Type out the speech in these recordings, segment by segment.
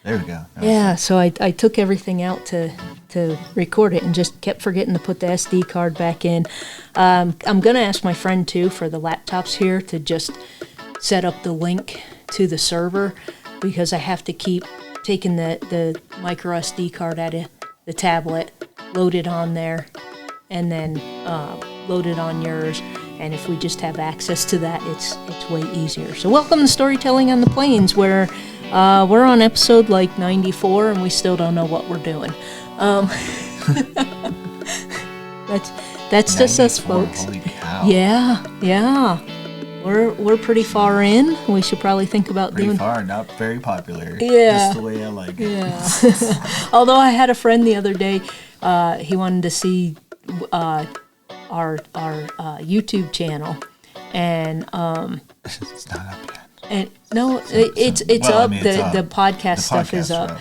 There we go. Yeah, so I took everything out to record it and just kept forgetting to put the SD card back in. I'm going to ask my friend, too, for the laptops here to just set up the link to the server because I have to keep taking the micro SD card out of the tablet, load it on there, and then load it on yours. And if we just have access to that, it's way easier. So welcome to Storytelling on the Plains, where we're on episode like 94, and we still don't know what we're doing. That's just us, folks. Holy cow. Yeah. We're pretty far in. We should probably think about Pretty far, not very popular. Yeah. Just the way I like it. Yeah. Although I had a friend the other day, he wanted to see our YouTube channel, and It's not up yet. and no, it's well, up. I mean, it's up. The podcast stuff is up.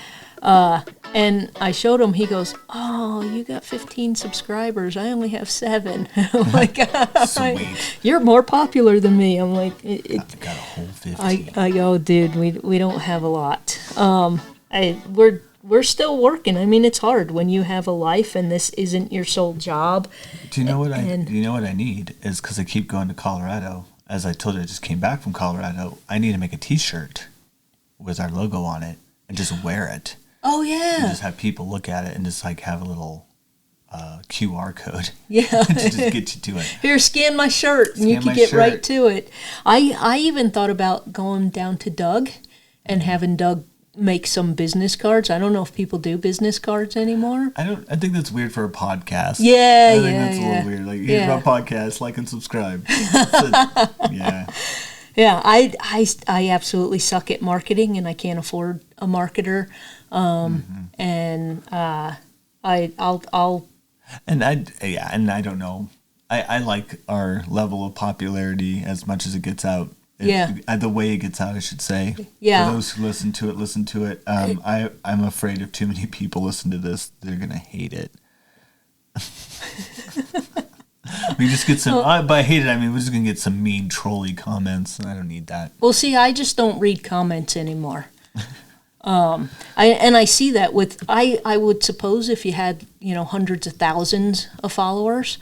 And I showed him. He goes, "Oh, you got 15 subscribers. I only have 7." I'm like, Sweet. "You're more popular than me." I'm like, I've got a whole 50. I go, dude, we don't have a lot. We're still working. I mean, it's hard when you have a life and this isn't your sole job. Do you know what I need is because I keep going to Colorado. As I told you, I just came back from Colorado. I need to make a T-shirt with our logo on it and just wear it. Oh yeah. And just have people look at it and just like have a little QR code. Yeah. to just get you to it. Here, scan my shirt, and you can get right to it. I even thought about going down to Doug and having Doug make some business cards. I don't know if people do business cards anymore. I think that's weird for a podcast. Yeah, I think that's a little weird. Like, here's my podcast, like and subscribe. Yeah. Yeah, I absolutely suck at marketing, and I can't afford a marketer. And I'll And I don't know. I like our level of popularity as much as it gets out. The way it gets out, I should say. Yeah. For those who listen to it. I'm afraid if too many people listen to this, they're gonna hate it. We just get some. By hate it, I mean we're just gonna get some mean trolley comments, and I don't need that. Well, see, I just don't read comments anymore. I see that with I would suppose if you had hundreds of thousands of followers,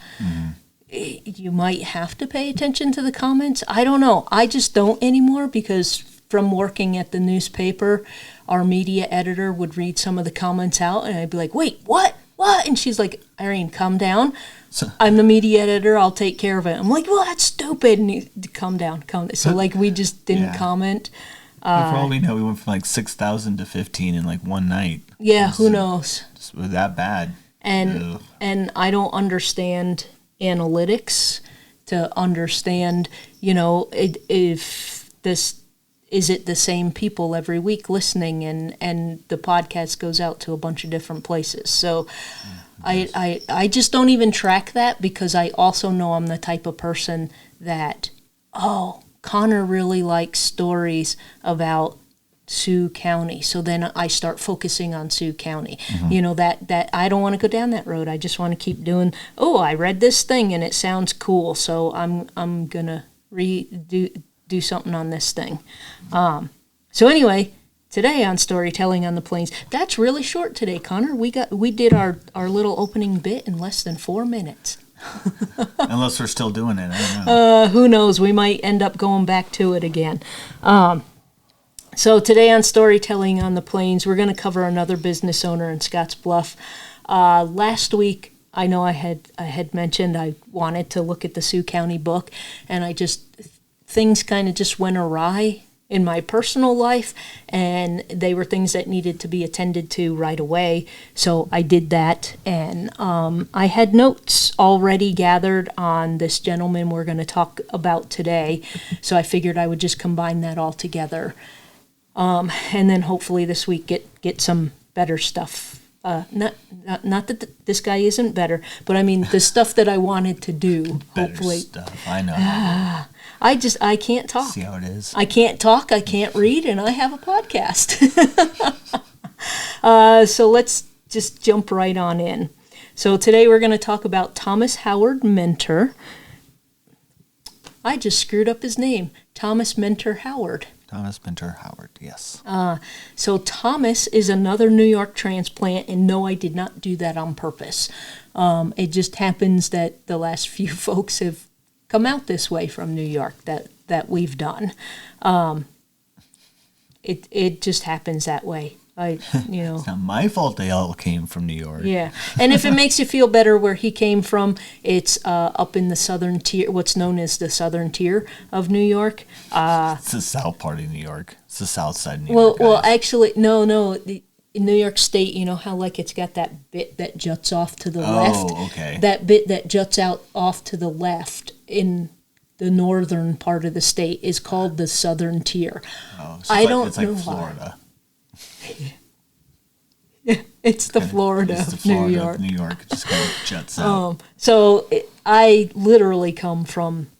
you might have to pay attention to the comments. I don't know. I just don't anymore because from working at the newspaper, our media editor would read some of the comments out, and I'd be like, "Wait, what? What?" And she's like, "Irene, calm down. I'm the media editor. I'll take care of it." I'm like, "Well, that's stupid." And calm down. So like we just didn't comment. For all we know, we went from like 6,000 to 15 in like one night. Yeah, who knows? It was that bad. And I don't understand analytics to understand, if this is it the same people every week listening, and the podcast goes out to a bunch of different places. So I just don't even track that because I also know I'm the type of person that, Connor really likes stories about Sioux County. So then I start focusing on Sioux County. That I don't want to go down that road. I just want to keep doing, I read this thing and it sounds cool. So I'm going to do something on this thing. So anyway, today on Storytelling on the Plains, that's really short today, Connor. We did our little opening bit in less than 4 minutes. Unless we're still doing it, I don't know. Who knows? We might end up going back to it again. So today on Storytelling on the Plains, we're going to cover another business owner in Scottsbluff. Last week, I know I had mentioned I wanted to look at the Sioux County book, and things kind of just went awry in my personal life, and they were things that needed to be attended to right away. So I did that, and I had notes already gathered on this gentleman we're going to talk about today. So I figured I would just combine that all together, and then hopefully this week get some better stuff. Not that this guy isn't better, but I mean the stuff that I wanted to do. Hopefully, stuff. I know. I can't talk. See how it is. I can't talk, I can't read, and I have a podcast. So let's just jump right on in. So today we're going to talk about Thomas Howard Mentor. I just screwed up his name. Thomas Mentor Howard. Thomas Minter Howard, yes. So Thomas is another New York transplant, and no, I did not do that on purpose. It just happens that the last few folks have come out this way from New York that we've done. It just happens that way. It's not my fault they all came from New York. Yeah, and if it makes you feel better where he came from, it's up in the southern tier, what's known as the southern tier of New York. It's the south part of New York. It's the south side of New York. Well, actually, no. In New York State, you know how like it's got that bit that juts off to the left. Oh, okay. That bit that juts out off to the left in the northern part of the state is called the southern tier. Oh, so it's like Florida. Yeah, it's the Florida of New York. New York just kind of juts out. I literally come from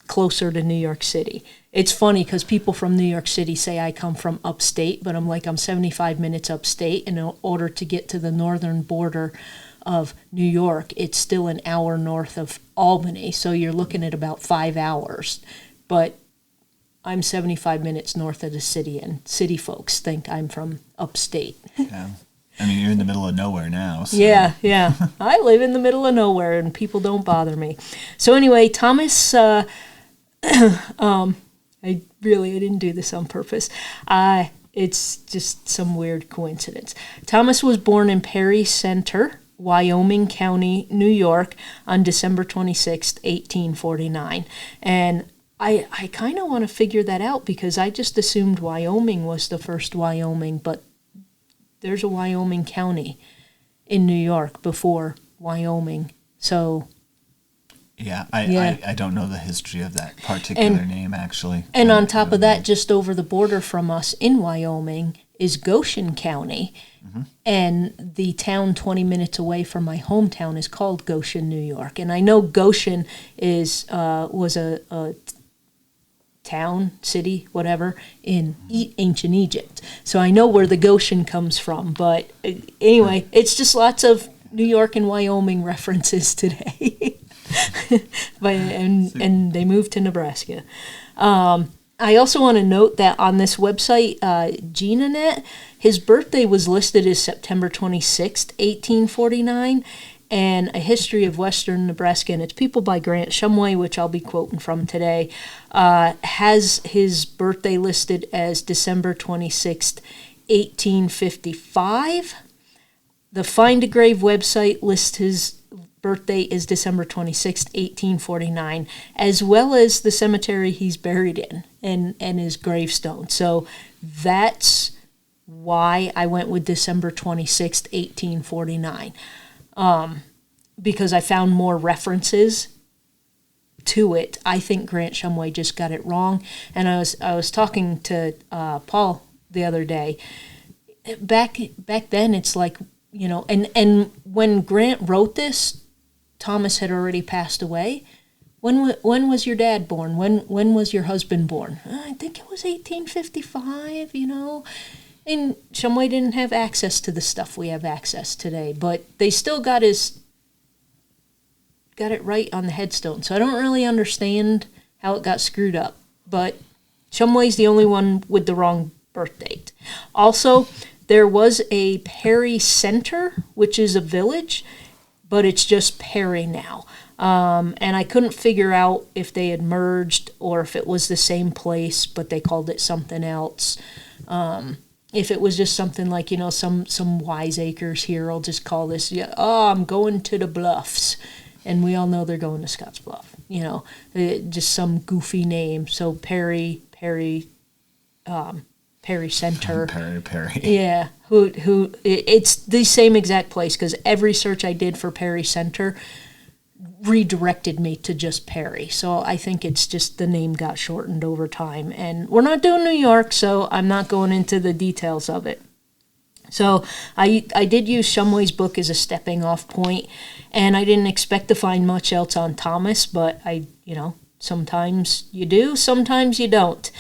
closer to New York City. It's funny because people from New York City say I come from upstate, but I'm 75 minutes upstate, and in order to get to the northern border of New York, it's still an hour north of Albany, so you're looking at about 5 hours. But I'm 75 minutes north of the city, and city folks think I'm from upstate. Yeah. I mean, you're in the middle of nowhere now. So. Yeah. I live in the middle of nowhere, and people don't bother me. So anyway, Thomas, I didn't do this on purpose. It's just some weird coincidence. Thomas was born in Perry Center, Wyoming County, New York, on December 26th, 1849. And I kind of want to figure that out because I just assumed Wyoming was the first Wyoming, but there's a Wyoming County in New York before Wyoming. So yeah, I don't know the history of that particular name, actually. And on top of that, just over the border from us in Wyoming is Goshen County, and the town 20 minutes away from my hometown is called Goshen, New York. And I know Goshen was a town, city, whatever, in ancient Egypt. So I know where the Goshen comes from. But anyway, it's just lots of New York and Wyoming references today. and they moved to Nebraska. I also want to note that on this website, GinaNet, his birthday was listed as September 26th, 1849, and A History of Western Nebraska and Its People by Grant Shumway, which I'll be quoting from today, has his birthday listed as December 26th, 1855. The Find a Grave website lists his birthday is December 26th, 1849, as well as the cemetery he's buried in and his gravestone. So that's why I went with December 26th, 1849, because I found more references to it. I think Grant Shumway just got it wrong, and I was talking to Paul the other day. Back then, it's like, you know, and when Grant wrote this, Thomas had already passed away. When was your dad born? When was your husband born? I think it was 1855, you know. And Shumway didn't have access to the stuff we have access today, but they still got it right on the headstone. So I don't really understand how it got screwed up, but Shumway's the only one with the wrong birth date. Also, there was a Perry Center, which is a village, but it's just Perry now. And I couldn't figure out if they had merged or if it was the same place, but they called it something else. If it was just something like, you know, some wiseacres here, I'll just call this, I'm going to the Bluffs. And we all know they're going to Scottsbluff, you know, just some goofy name. So Perry Center. Perry. Yeah, it's the same exact place, because every search I did for Perry Center redirected me to just Perry. So I think it's just the name got shortened over time. And we're not doing New York, so I'm not going into the details of it. So I did use Shumway's book as a stepping off point, and I didn't expect to find much else on Thomas, but sometimes you do, sometimes you don't.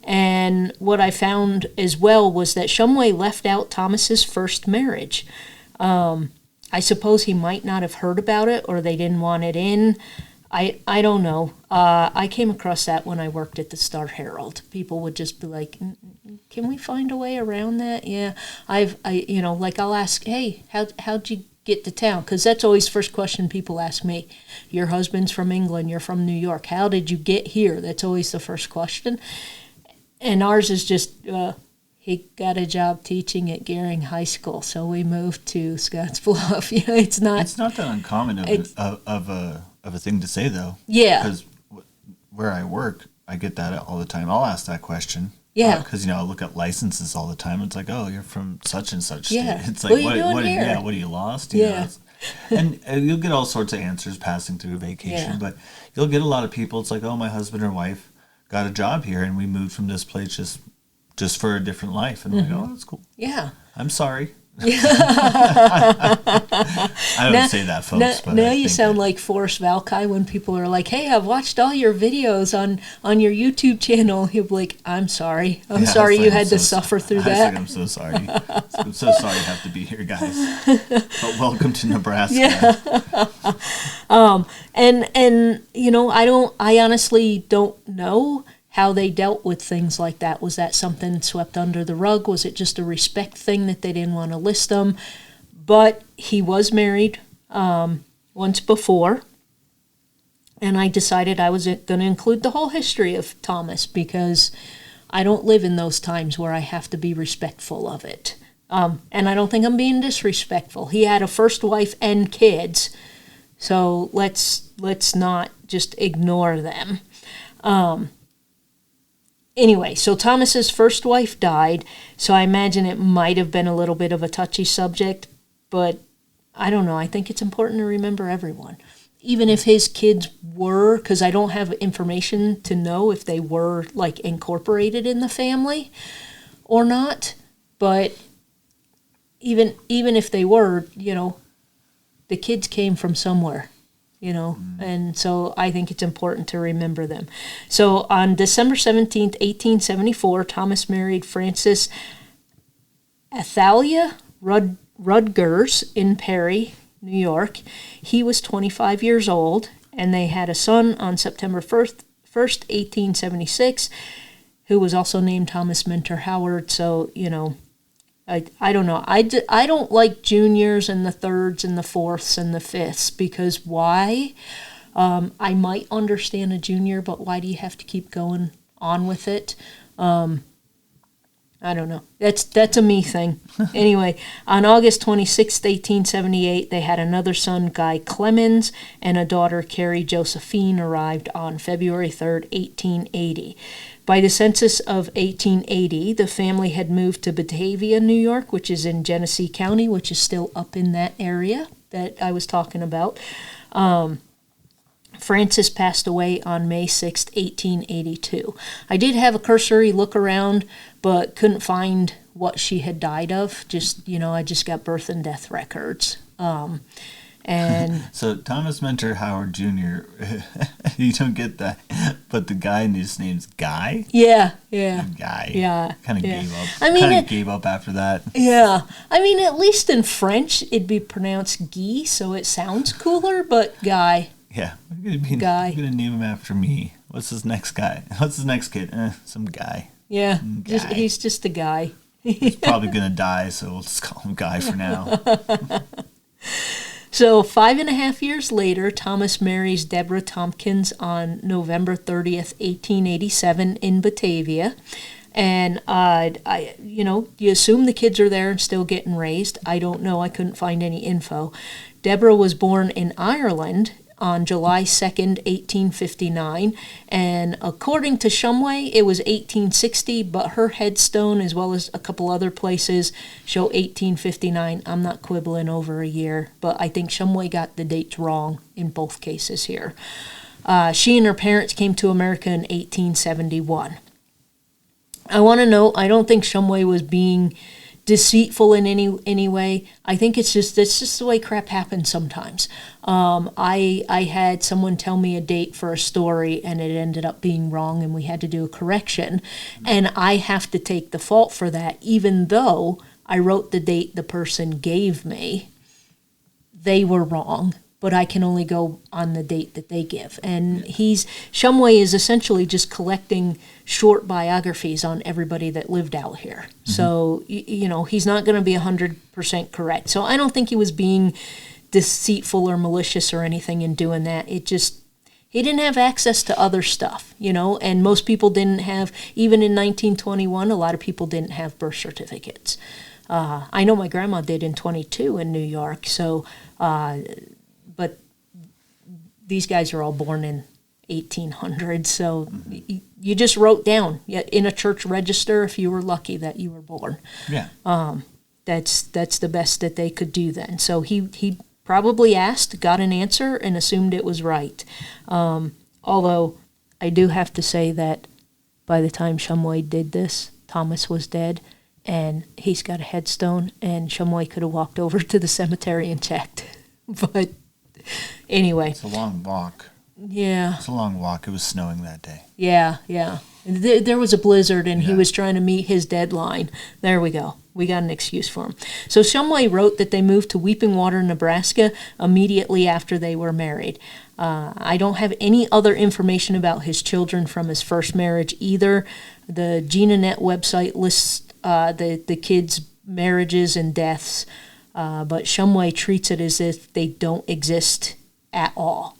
And what I found as well was that Shumway left out Thomas's first marriage. I suppose he might not have heard about it, or they didn't want it in. I don't know. I came across that when I worked at the Star Herald. People would just be like, "Can we find a way around that?" Yeah, like I'll ask, "Hey, how'd you get to town?" Because that's always the first question people ask me. Your husband's from England. You're from New York. How did you get here? That's always the first question. And ours is just, he got a job teaching at Gehring High School, so we moved to Scottsbluff. It's not. It's not that uncommon of a thing to say, though. Yeah. Because where I work, I get that all the time. I'll ask that question. Yeah. Because I look at licenses all the time. It's like, oh, you're from such and such Yeah. state. It's like, what are you doing here? Yeah, what are you lost? Yeah. And you'll get all sorts of answers passing through vacation, but you'll get a lot of people. It's like, oh, my husband or wife got a job here, and we moved from this place just for a different life. And I'm like, oh, that's cool. Yeah. I'm sorry. I don't say that, folks. But now you sound like Forrest Valkai when people are like, "Hey, I've watched all your videos on your YouTube channel." He'll be like, "I'm sorry. I'm sorry you had to suffer through that." I'm so sorry. I'm so sorry to have to be here, guys. But welcome to Nebraska. Yeah. I honestly don't know how they dealt with things like that. Was that something swept under the rug? Was it just a respect thing that they didn't want to list them? But he was married once before, and I decided I was going to include the whole history of Thomas because I don't live in those times where I have to be respectful of it. And I don't think I'm being disrespectful. He had a first wife and kids, so let's not just ignore them. Anyway, so Thomas's first wife died, so I imagine it might have been a little bit of a touchy subject, but I don't know. I think it's important to remember everyone. Even if his kids were, because I don't have information to know if they were, like, incorporated in the family or not, but even if they were, the kids came from somewhere. And so I think it's important to remember them. So on December 17th, 1874, Thomas married Frances Athalia Rutgers in Perry, New York. He was 25 years old, and they had a son on September 1st, 1876, who was also named Thomas Mentor Howard. So, I don't know. I don't like juniors and the thirds and the fourths and the fifths because why? I might understand a junior, but why do you have to keep going on with it? I don't know. That's a me thing. Anyway, on August 26, 1878, they had another son, Guy Clemens, and a daughter, Carrie Josephine, arrived on February 3rd, 1880. By the census of 1880, the family had moved to Batavia, New York, which is in Genesee County, which is still up in that area that I was talking about. Frances passed away on May 6, 1882. I did have a cursory look around, but couldn't find what she had died of. I just got birth and death records. And so Thomas Mentor Howard Jr., you don't get that, but the guy in his name's Guy? Yeah. Guy. Yeah. Kind of gave up. Gave up after that. Yeah. I mean, at least in French, it'd be pronounced Guy, so it sounds cooler, but Guy. Yeah. Guy. I'm going to name him after me. What's his next guy? What's his next kid? Some guy. Yeah. He's just a guy. He's probably going to die, so we'll just call him Guy for now. So 5.5 years later, Thomas marries Deborah Tompkins on November 30th, 1887 in Batavia. And, you assume the kids are there and still getting raised. I don't know. I couldn't find any info. Deborah was born in Ireland on July 2nd, 1859, and according to Shumway, it was 1860, but her headstone, as well as a couple other places, show 1859. I'm not quibbling over a year, but I think Shumway got the dates wrong in both cases here. She and her parents came to America in 1871. I want to note, I don't think Shumway was being deceitful in any way. I think it's just the way crap happens sometimes. I had someone tell me a date for a story and it ended up being wrong and we had to do a correction, and I have to take the fault for that even though I wrote the date the person gave me. They were wrong. but I can only go on the date that they give. And Shumway is essentially just collecting short biographies on everybody that lived out here. Mm-hmm. So, he's not going to be 100% correct. So I don't think he was being deceitful or malicious or anything in doing that. He didn't have access to other stuff, and most people didn't have, even in 1921, a lot of people didn't have birth certificates. I know my grandma did in 22 in New York, so, but these guys are all born in 1800, so mm-hmm. you just wrote down in a church register if you were lucky that you were born. Yeah. That's the best that they could do then. So he probably asked, got an answer, and assumed it was right. Although I do have to say that by the time Shumway did this, Thomas was dead, and he's got a headstone, and Shumway could have walked over to the cemetery and checked. But anyway. It's a long walk. Yeah. It's a long walk. It was snowing that day. Yeah. There was a blizzard, and he was trying to meet his deadline. There we go. We got an excuse for him. So Shumway wrote that they moved to Weeping Water, Nebraska, immediately after they were married. I don't have any other information about his children from his first marriage either. The GenaNet website lists the kids' marriages and deaths, but Shumway treats it as if they don't exist at all.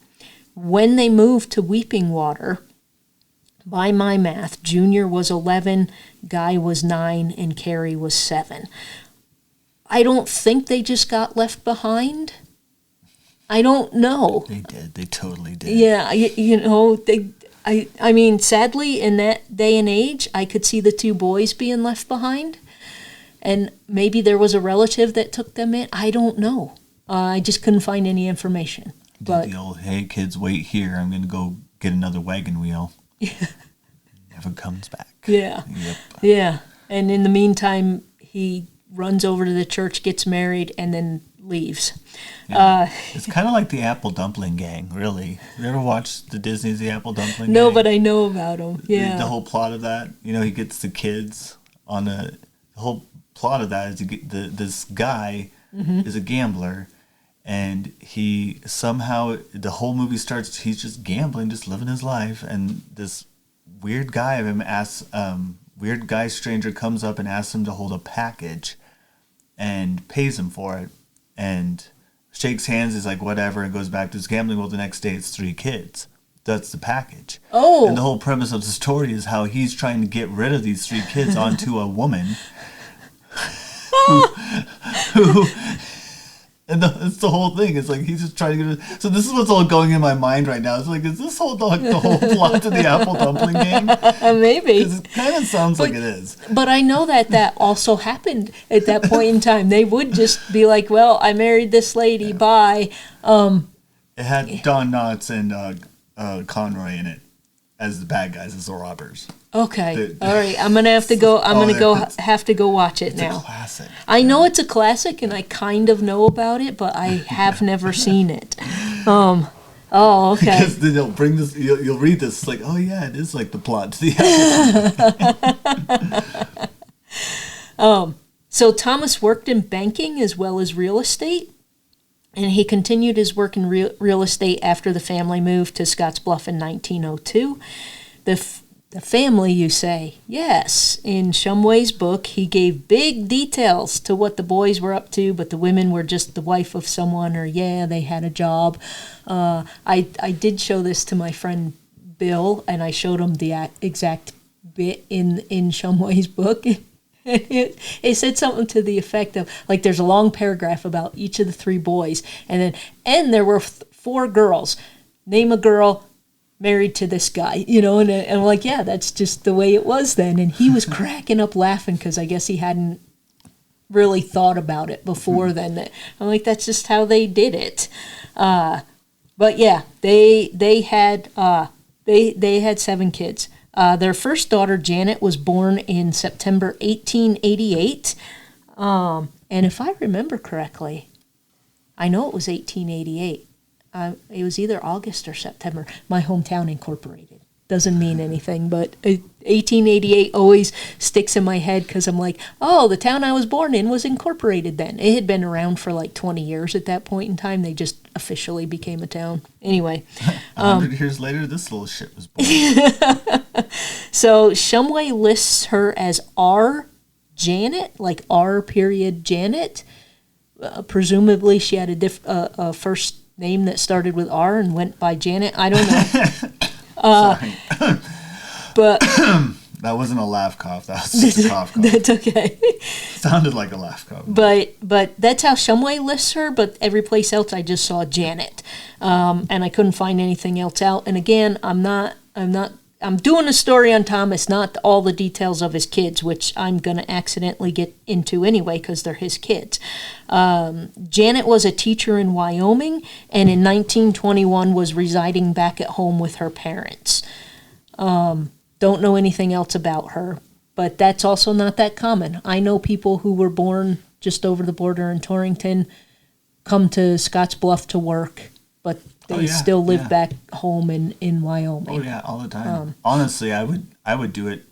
When they moved to Weeping Water, by my math, Junior was 11, Guy was 9, and Carrie was 7. I don't think they just got left behind. I don't know. They did. They totally did. Yeah, I mean, sadly, in that day and age, I could see the two boys being left behind. And maybe there was a relative that took them in. I don't know. I just couldn't find any information. Did the old, hey, kids, wait here. I'm going to go get another wagon wheel. Yeah. Never comes back. Yeah. Yep. Yeah. And in the meantime, he runs over to the church, gets married, and then leaves. Yeah. It's kind of like the Apple Dumpling Gang, really. You ever watch the Disney's The Apple Dumpling Gang? No, but I know about them. Yeah. The whole plot of that, he gets the kids on the whole plot of that is this guy mm-hmm. is a gambler, and he somehow, the whole movie starts, he's just gambling, just living his life, and this weird guy stranger comes up and asks him to hold a package and pays him for it, and shakes hands, is like, whatever, and goes back to his gambling. Well, the next day it's 3 kids. That's the package. Oh. And the whole premise of the story is how he's trying to get rid of these 3 kids onto a woman who and it's the whole thing. It's like he's just trying to get it. So this is what's all going in my mind right now. It's like, is this the whole plot to the Apple Dumpling Gang? Maybe. Because it kind of sounds like it is. But I know that also happened at that point in time. They would just be like, well, I married this lady, bye. It had Don Knotts and Conroy in it as the bad guys, as the robbers. Okay. All right. I'm gonna have to go. Have to go watch it now. It's a classic. I know it's a classic, and I kind of know about it, but I have never seen it. Oh, okay. Because then they'll bring this. You'll read this. It's like, oh yeah, it is like the plot to the. So Thomas worked in banking as well as real estate. And he continued his work in real estate after the family moved to Scottsbluff in 1902. The family, you say? Yes. In Shumway's book, he gave big details to what the boys were up to, but the women were just the wife of someone, or they had a job. I did show this to my friend Bill, and I showed him the exact bit in Shumway's book. It said something to the effect of, like, there's a long paragraph about each of the 3 boys, and there were 4 girls. Name a girl married to this guy, and I'm like, yeah, that's just the way it was then. And he was cracking up laughing because I guess he hadn't really thought about it before then. I'm like, that's just how they did it. But yeah, they had 7 kids. Their first daughter, Janet, was born in September 1888. And if I remember correctly, I know it was 1888. It was either August or September. My hometown incorporated. Doesn't mean anything, but 1888 always sticks in my head because I'm like, oh, the town I was born in was incorporated then. It had been around for like 20 years at that point in time. They just officially became a town. Anyway. 100 years later, this little shit was born. So Shumway lists her as R. Janet, like R. Janet. Presumably she had a first name that started with R and went by Janet. I don't know. Sorry. But that wasn't a laugh cough. That was just a cough. That's okay. Sounded like a laugh cough. But that's how Shumway lists her. But every place else I just saw Janet, and I couldn't find anything else out. And again, I'm doing a story on Thomas, not all the details of his kids, which I'm going to accidentally get into anyway because they're his kids. Janet was a teacher in Wyoming, and in 1921 was residing back at home with her parents. Don't know anything else about her, but that's also not that common. I know people who were born just over the border in Torrington come to Scottsbluff to work, but they still live back home in Wyoming. Oh yeah, all the time. Honestly, I would do it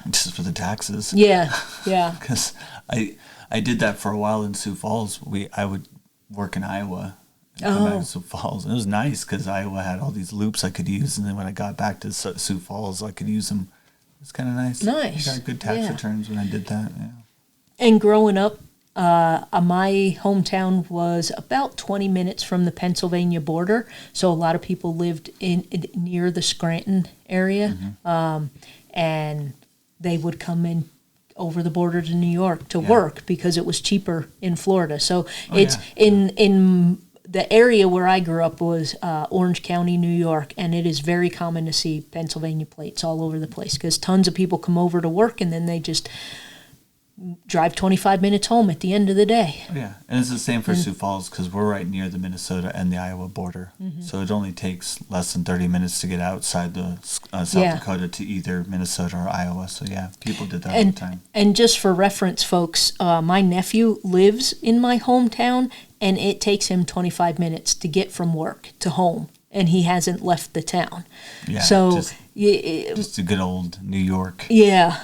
just for the taxes. Yeah. Because I did that for a while in Sioux Falls. I would work in Iowa and come back to Sioux Falls. And it was nice because Iowa had all these loops I could use, and then when I got back to Sioux Falls, I could use them. It's kind of nice. Nice. I got good tax returns when I did that. Yeah. And growing up, my hometown was about 20 minutes from the Pennsylvania border, so a lot of people lived near the Scranton area, and they would come in over the border to New York to work because it was cheaper in Florida. So in the area where I grew up was Orange County, New York, and it is very common to see Pennsylvania plates all over the place because tons of people come over to work and then they just drive 25 minutes home at the end of the day. Oh, yeah, and it's the same for Sioux Falls because we're right near the Minnesota and the Iowa border. So it only takes less than 30 minutes to get outside the South Dakota to either Minnesota or Iowa. So yeah, people did that all the time. And just for reference, folks, my nephew lives in my hometown, and it takes him 25 minutes to get from work to home, and he hasn't left the town. Yeah, so just a good old New York. Yeah.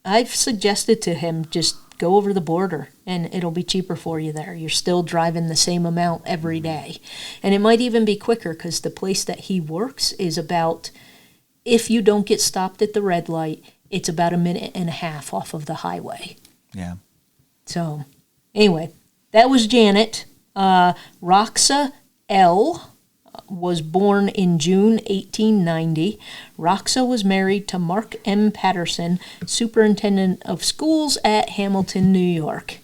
I've suggested to him just go over the border and it'll be cheaper for you there. You're still driving the same amount every day. And it might even be quicker because the place that he works is about, if you don't get stopped at the red light, it's about a minute and a half off of the highway. Yeah. So anyway, that was Janet. Roxa L. was born in June 1890. Roxa was married to Mark M. Patterson, superintendent of schools at Hamilton, New York.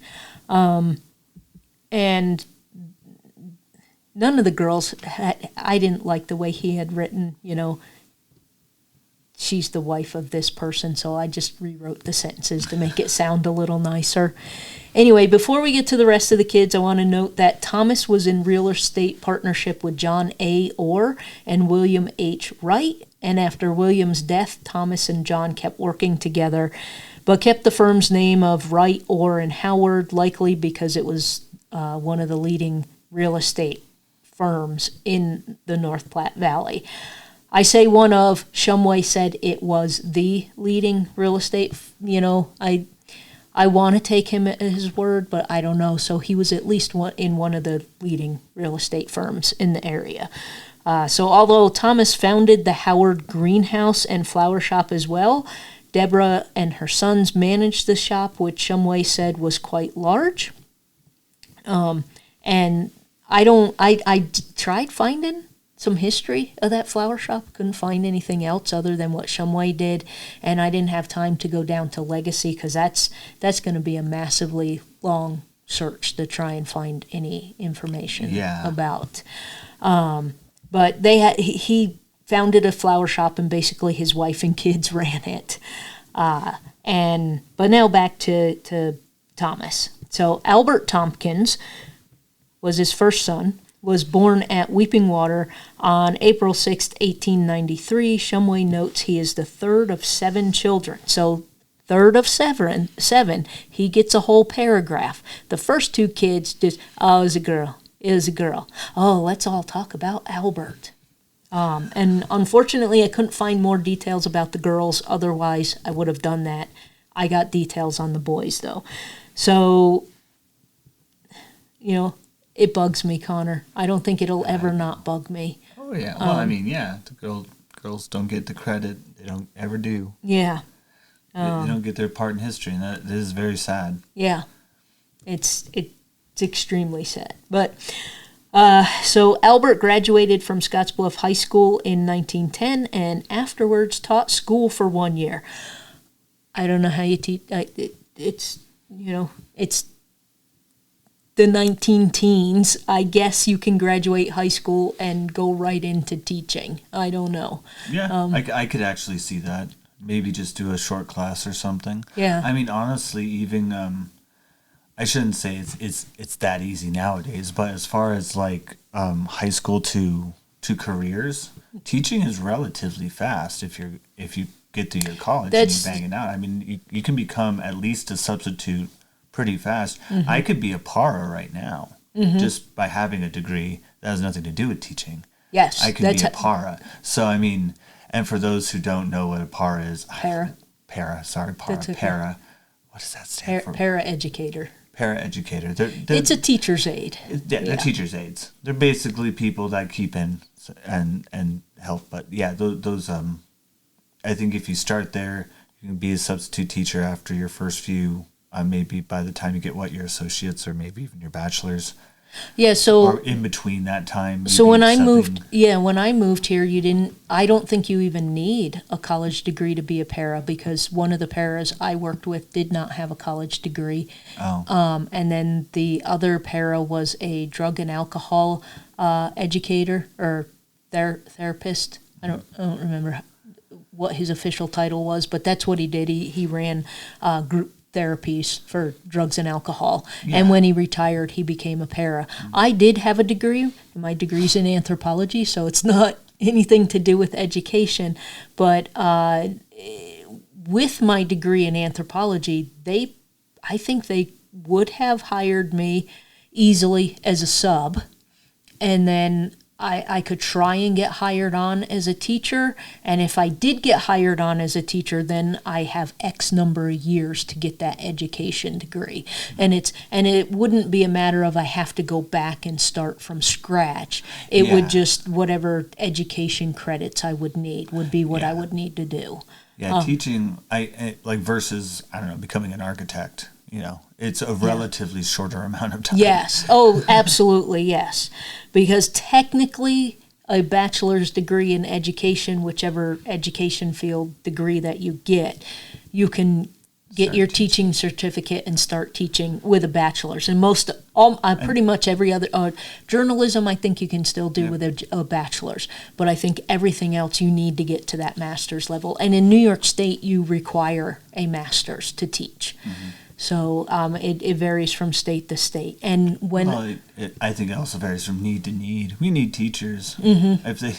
And none of the girls, I didn't like the way he had written, she's the wife of this person, so I just rewrote the sentences to make it sound a little nicer. Anyway, before we get to the rest of the kids, I want to note that Thomas was in real estate partnership with John A. Orr and William H. Wright, and after William's death, Thomas and John kept working together, but kept the firm's name of Wright, Orr, and Howard, likely because it was one of the leading real estate firms in the North Platte Valley. I say one of, Shumway said it was the leading real estate, I want to take him at his word, but I don't know. So he was at least in one of the leading real estate firms in the area. So although Thomas founded the Howard Greenhouse and Flower Shop as well, Deborah and her sons managed the shop, which Shumway said was quite large. And I tried finding some history of that flower shop. Couldn't find anything else other than what Shumway did, and I didn't have time to go down to Legacy because that's going to be a massively long search to try and find any information about. But he founded a flower shop, and basically his wife and kids ran it. But now back to Thomas. So Albert Tompkins was his first son. Was born at Weeping Water on April 6, 1893. Shumway notes he is the third of 7 children. So third of seven, he gets a whole paragraph. The first 2 kids just, it was a girl. Oh, let's all talk about Albert. And unfortunately, I couldn't find more details about the girls. Otherwise, I would have done that. I got details on the boys, though. So, It bugs me, Connor. I don't think it'll ever not bug me. Oh, yeah. Well, I mean, yeah, the girls don't get the credit. They don't ever do. Yeah. They don't get their part in history, and that is very sad. Yeah. It's extremely sad. But so Albert graduated from Scottsbluff High School in 1910 and afterwards taught school for 1 year. I don't know how you teach. It's the 19 teens. I guess you can graduate high school and go right into teaching. I don't know. Yeah, I could actually see that. Maybe just do a short class or something. Yeah. I mean, honestly, even I shouldn't say it's that easy nowadays, but as far as like high school to careers, teaching is relatively fast if you get through your college and you bang it out. I mean, you can become at least a substitute pretty fast. Mm-hmm. I could be a para right now just by having a degree that has nothing to do with teaching. Yes, I could be a para. So I mean, and for those who don't know what a para is, para. What does that stand for? Para-educator. Para-educator. It's a teacher's aid. They're teacher's aides. They're basically people that keep in and help. But yeah, those I think if you start there, you can be a substitute teacher after your first few. Maybe by the time you get your associates or maybe even your bachelor's. Yeah, so or in between that time. So when I moved here, I don't think you even need a college degree to be a para, because one of the paras I worked with did not have a college degree. Oh. And then the other para was a drug and alcohol educator or therapist. I don't remember what his official title was, but that's what he did. He ran group therapies for drugs and alcohol. Yeah. And when he retired, he became a para. Mm-hmm. I did have a degree. My degree's in anthropology, so it's not anything to do with education. But with my degree in anthropology, I think they would have hired me easily as a sub, and then I could try and get hired on as a teacher, and if I did get hired on as a teacher, then I have X number of years to get that education degree. And it wouldn't be a matter of I have to go back and start from scratch. It would just, whatever education credits I would need would be what I would need to do. Yeah, teaching, I like versus, I don't know, becoming an architect. It's a relatively shorter amount of time. Yes. Oh, absolutely, yes. Because technically, a bachelor's degree in education, whichever education field degree that you get, you can get your teaching certificate and start teaching with a bachelor's. And pretty much every other, journalism, I think you can still do with a bachelor's. But I think everything else you need to get to that master's level. And in New York State, you require a master's to teach. Mm-hmm. So it varies from state to state. And I think it also varies from need to need. We need teachers. Mm-hmm.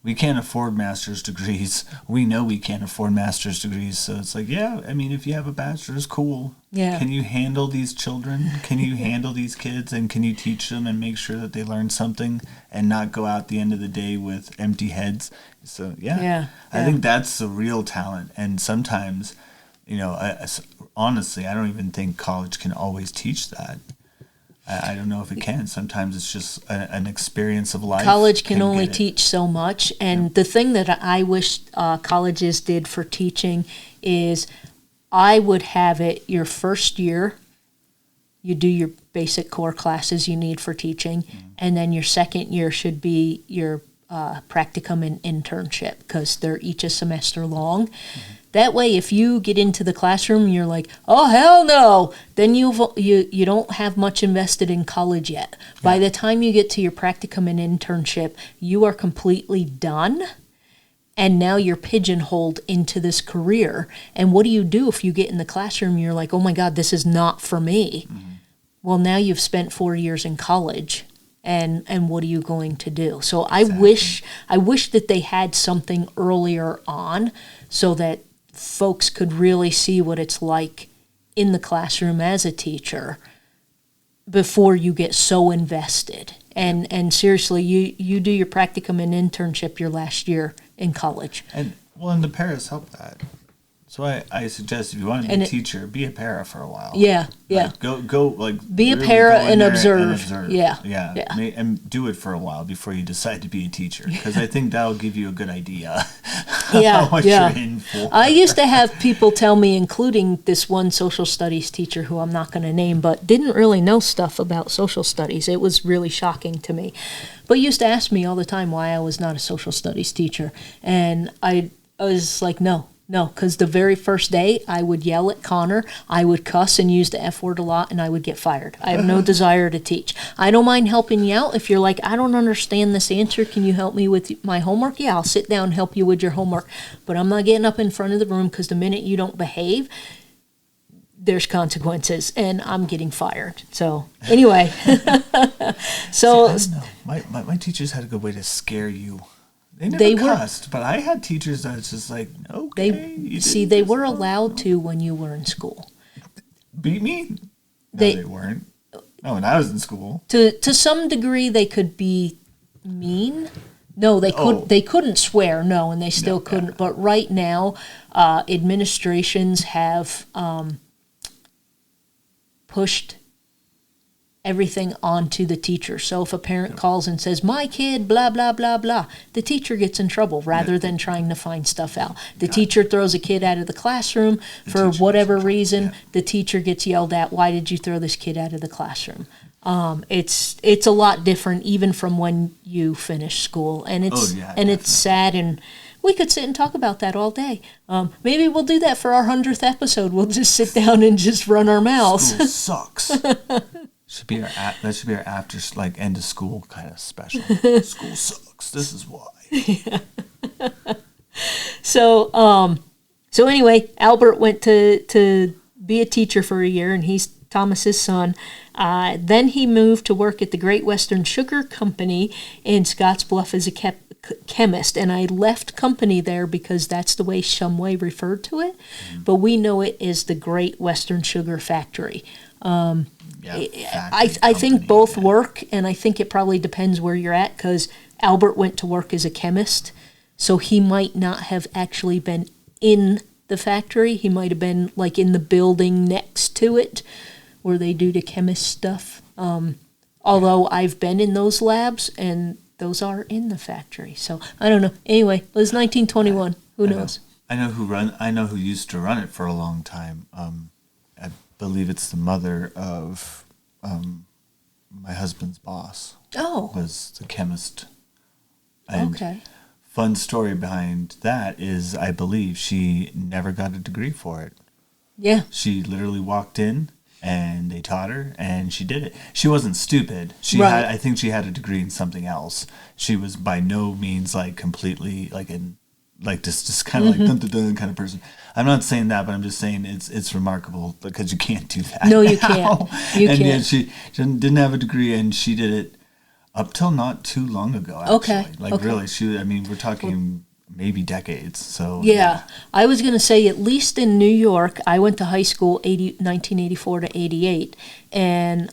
We can't afford master's degrees. We know we can't afford master's degrees. So it's like, if you have a bachelor's, cool. Yeah. Can you handle these children? Can you handle these kids? And can you teach them and make sure that they learn something and not go out the end of the day with empty heads? So, I think that's the real talent. And sometimes, honestly, I don't even think college can always teach that. I don't know if it can. Sometimes it's just an experience of life. College can only teach so much. And the thing that I wish colleges did for teaching is I would have it your first year, you do your basic core classes you need for teaching, and then your second year should be your practicum and internship, because they're each a semester long. Mm-hmm. That way, if you get into the classroom and you're like, oh, hell no, then you don't have much invested in college yet. Yeah. By the time you get to your practicum and internship, you are completely done, and now you're pigeonholed into this career. And what do you do if you get in the classroom and you're like, oh, my God, this is not for me? Mm-hmm. Well, now you've spent 4 years in college. And what are you going to do? So exactly. I wish that they had something earlier on so that folks could really see what it's like in the classroom as a teacher before you get so invested. And seriously, you do your practicum and internship your last year in college. And the paras help that. So I suggest if you want to be a teacher, be a para for a while. Yeah, yeah. Like, go like be really a para and observe. Yeah, yeah. And do it for a while before you decide to be a teacher, because I think that'll give you a good idea. What you're in for. I used to have people tell me, including this one social studies teacher who I'm not going to name, but didn't really know stuff about social studies. It was really shocking to me. But used to ask me all the time why I was not a social studies teacher, and I was like, no, because the very first day I would yell at Connor, I would cuss and use the F word a lot, and I would get fired. I have no desire to teach. I don't mind helping you out. If you're like, I don't understand this answer, can you help me with my homework? Yeah, I'll sit down and help you with your homework. But I'm not getting up in front of the room, because the minute you don't behave, there's consequences, and I'm getting fired. So anyway, so See, I don't know. My teachers had a good way to scare you. They never cussed, but I had teachers that was just like, okay. They were allowed to when you were in school. Beat me? No, they weren't. No, when I was in school. To some degree, they could be mean. No, they couldn't swear. No, and they still couldn't. Yeah. But right now, administrations have pushed everything onto the teacher. So if a parent calls and says, my kid, blah, blah, blah, blah, the teacher gets in trouble rather than trying to find stuff out. The teacher throws a kid out of the classroom for whatever reason. Yeah. The teacher gets yelled at, why did you throw this kid out of the classroom? It's a lot different even from when you finish school. And it's sad, and we could sit and talk about that all day. Maybe we'll do that for our 100th episode. We'll just sit down and just run our mouths. School sucks. That should be our after end of school kind of special. School sucks. This is why. Yeah. So anyway, Albert went to be a teacher for a year, and he's Thomas's son. Then he moved to work at the Great Western Sugar Company in Scottsbluff as a chemist, and I left company there because that's the way Shumway referred to it, but we know it as the Great Western Sugar Factory. I think both work, and I think it probably depends where you're at, because Albert went to work as a chemist, so he might not have actually been in the factory. He might have been like in the building next to it where they do the chemist stuff. Although I've been in those labs, and those are in the factory. So I don't know. Anyway, it was 1921. Who knows? I know who used to run it for a long time. I believe it's the mother of my husband's boss. Oh. Was the chemist. And okay. Fun story behind that is I believe she never got a degree for it. Yeah. She literally walked in and they taught her and she did it. She wasn't stupid. I think she had a degree in something else. She was by no means completely just kind of dun, dun, dun kind of person. I'm not saying that, but I'm just saying it's remarkable because you can't do that. No, you can't. You can't. Yeah, she didn't have a degree, and she did it up till not too long ago. Actually, okay. Really, we're talking maybe decades. So yeah. I was going to say, at least in New York, I went to high school 1984 to 88, and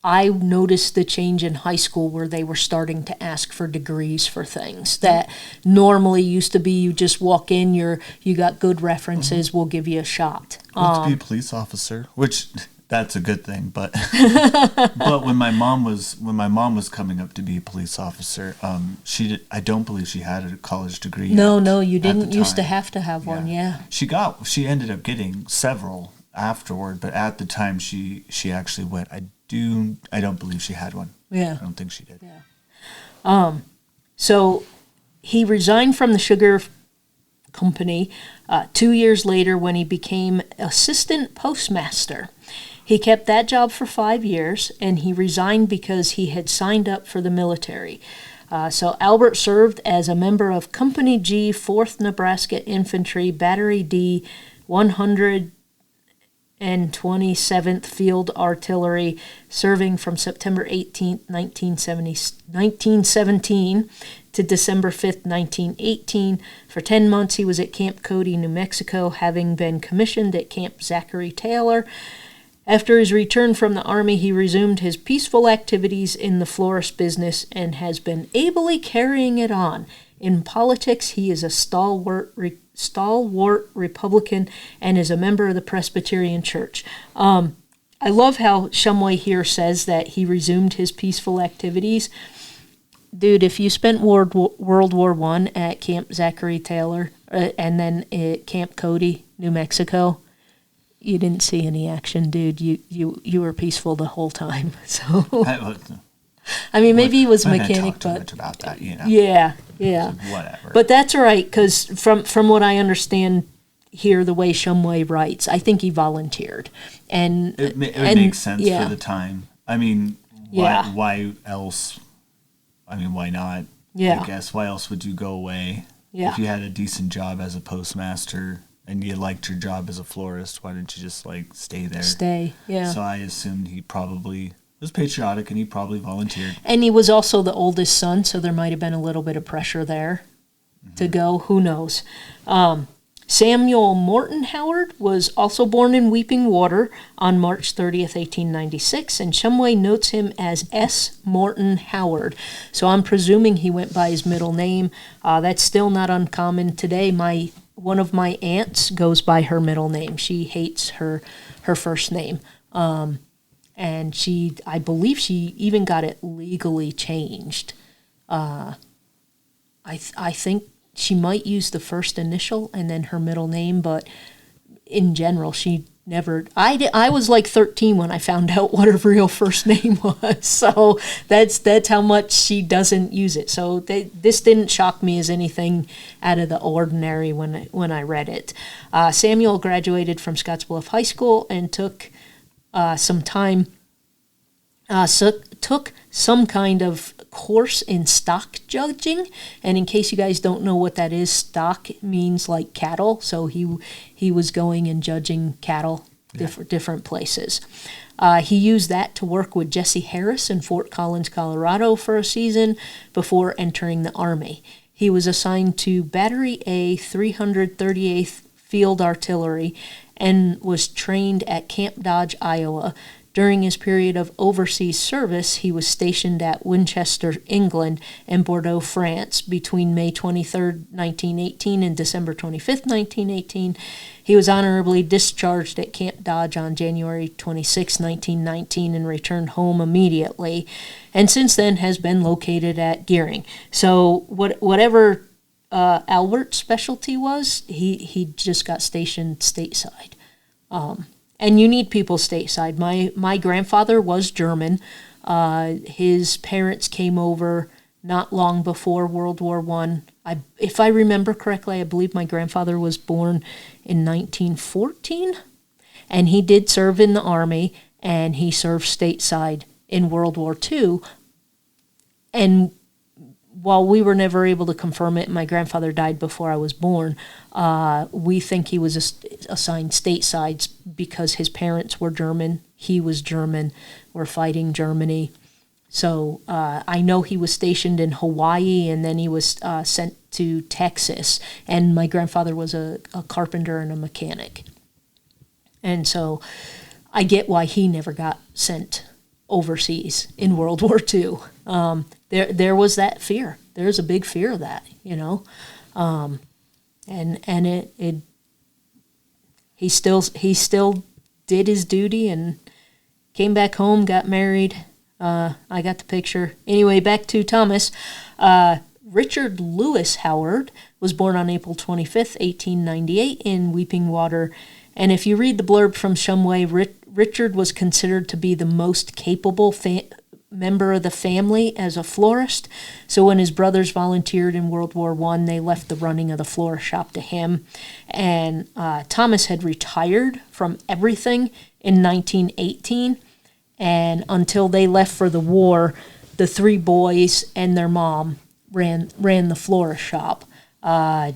I noticed the change in high school where they were starting to ask for degrees for things that normally used to be you just walk in, you got good references, we'll give you a shot. To be a police officer, which that's a good thing, but but when my mom was coming up to be a police officer, I don't believe she had a college degree. No, you didn't used to have one. Yeah, she ended up getting several afterward, but at the time she actually went. I don't believe she had one. Yeah. I don't think she did. Yeah. So he resigned from the sugar company 2 years later when he became assistant postmaster. He kept that job for 5 years, and he resigned because he had signed up for the military. So Albert served as a member of Company G, 4th Nebraska Infantry, Battery D, 127th Field Artillery, serving from September 18, 1917 to December 5th, 1918. For 10 months he was at Camp Cody, New Mexico, having been commissioned at Camp Zachary Taylor. After his return from the Army, he resumed his peaceful activities in the florist business and has been ably carrying it on. In politics, he is a stalwart stalwart Republican and is a member of the Presbyterian Church. I love how Shumway here says that he resumed his peaceful activities. Dude, if you spent World War I at Camp Zachary Taylor and then at Camp Cody, New Mexico, you didn't see any action, dude. You were peaceful the whole time. So, I mean, maybe he was a mechanic, but much about that, yeah. So whatever. But that's all right, because from what I understand here, the way Shumway writes, I think he volunteered, and it makes sense for the time. I mean, why else? I mean, why not? Yeah. I guess why else would you go away? Yeah. If you had a decent job as a postmaster and you liked your job as a florist, why didn't you just stay there? Yeah. So I assumed he probably was patriotic and he probably volunteered. And he was also the oldest son, so there might have been a little bit of pressure there to go. Who knows? Samuel Morton Howard was also born in Weeping Water on March 30th, 1896, and Shumway notes him as S. Morton Howard. So I'm presuming he went by his middle name. That's still not uncommon today. One of my aunts goes by her middle name. She hates her first name. And I believe she even got it legally changed. I think she might use the first initial and then her middle name, but in general, she never. I was like 13 when I found out what her real first name was, so that's how much she doesn't use it. So this didn't shock me as anything out of the ordinary when I read it. Samuel graduated from Scottsbluff High School and took some time. Took some kind of course in stock judging, and in case you guys don't know what that is, stock means like cattle, so he was going and judging cattle different places. He used that to work with Jesse Harris in Fort Collins, Colorado for a season before entering the Army. He was assigned to Battery A 338th Field Artillery and was trained at Camp Dodge, Iowa. During his period of overseas service, he was stationed at Winchester, England, and Bordeaux, France, between May 23, 1918 and December 25, 1918. He was honorably discharged at Camp Dodge on January 26, 1919, and returned home immediately, and since then has been located at Gearing. So whatever Albert's specialty was, he just got stationed stateside. And you need people stateside. My grandfather was German. His parents came over not long before World War I. If I remember correctly, I believe my grandfather was born in 1914. And he did serve in the Army, and he served stateside in World War II. And while we were never able to confirm it, my grandfather died before I was born, we think he was assigned stateside because his parents were German, he was German, we're fighting Germany. So I know he was stationed in Hawaii, and then he was sent to Texas, and my grandfather was a carpenter and a mechanic. And so I get why he never got sent overseas in World War II. There was that fear. There's a big fear of that, and he still did his duty and came back home, got married. I got the picture. Anyway, back to Thomas. Richard Lewis Howard was born on April 25th, 1898 in Weeping Water. And if you read the blurb from Shumway, Richard was considered to be the most capable member of the family as a florist. So when his brothers volunteered in World War I, they left the running of the florist shop to him. And Thomas had retired from everything in 1918. And until they left for the war, the three boys and their mom ran the florist shop. One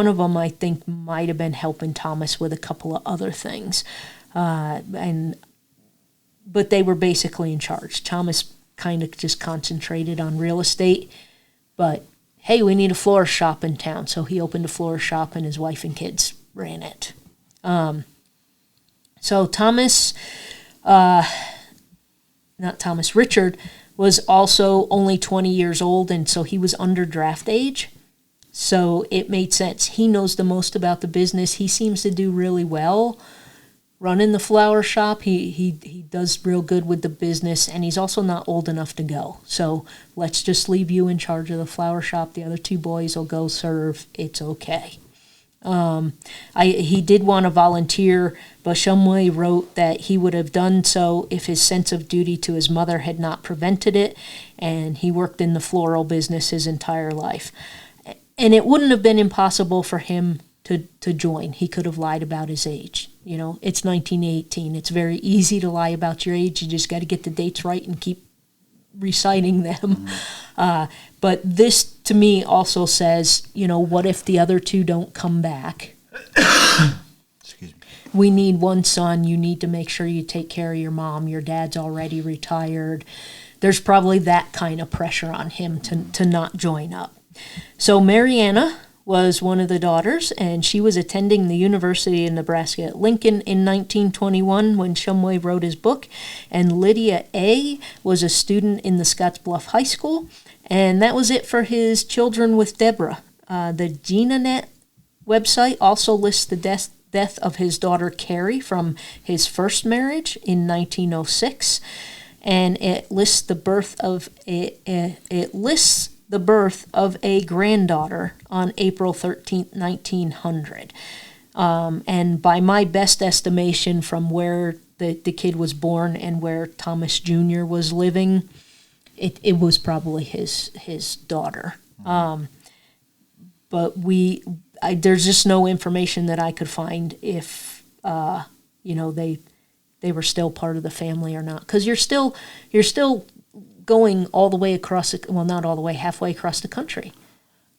of them, I think, might have been helping Thomas with a couple of other things. But they were basically in charge. Thomas kind of just concentrated on real estate. But, hey, we need a florist shop in town. So he opened a florist shop, and his wife and kids ran it. So Richard was also only 20 years old, and so he was under draft age. So it made sense. He knows the most about the business. He seems to do really well running the flower shop. He does real good with the business, and he's also not old enough to go. So let's just leave you in charge of the flower shop. The other two boys will go serve. It's okay. He did want to volunteer, but Shumway wrote that he would have done so if his sense of duty to his mother had not prevented it, and he worked in the floral business his entire life. And it wouldn't have been impossible for him to join. He could have lied about his age. You know, it's 1918. It's very easy to lie about your age. You just got to get the dates right and keep reciting them. But this, to me, also says, you know, what if the other two don't come back? Excuse me. We need one son. You need to make sure you take care of your mom. Your dad's already retired. There's probably that kind of pressure on him to not join up. So Mariana was one of the daughters, and she was attending the University of Nebraska at Lincoln in 1921 when Shumway wrote his book, and Lydia A. was a student in the Scottsbluff High School, and that was it for his children with Deborah. The GenaNet website also lists the death of his daughter Carrie from his first marriage in 1906, and it lists the birth of a granddaughter on April 13th, 1900. And by my best estimation from where the kid was born and where Thomas Jr. was living, it was probably his daughter. But there's just no information that I could find if, they were still part of the family or not. Because you're still going all the way across, not all the way, halfway across the country.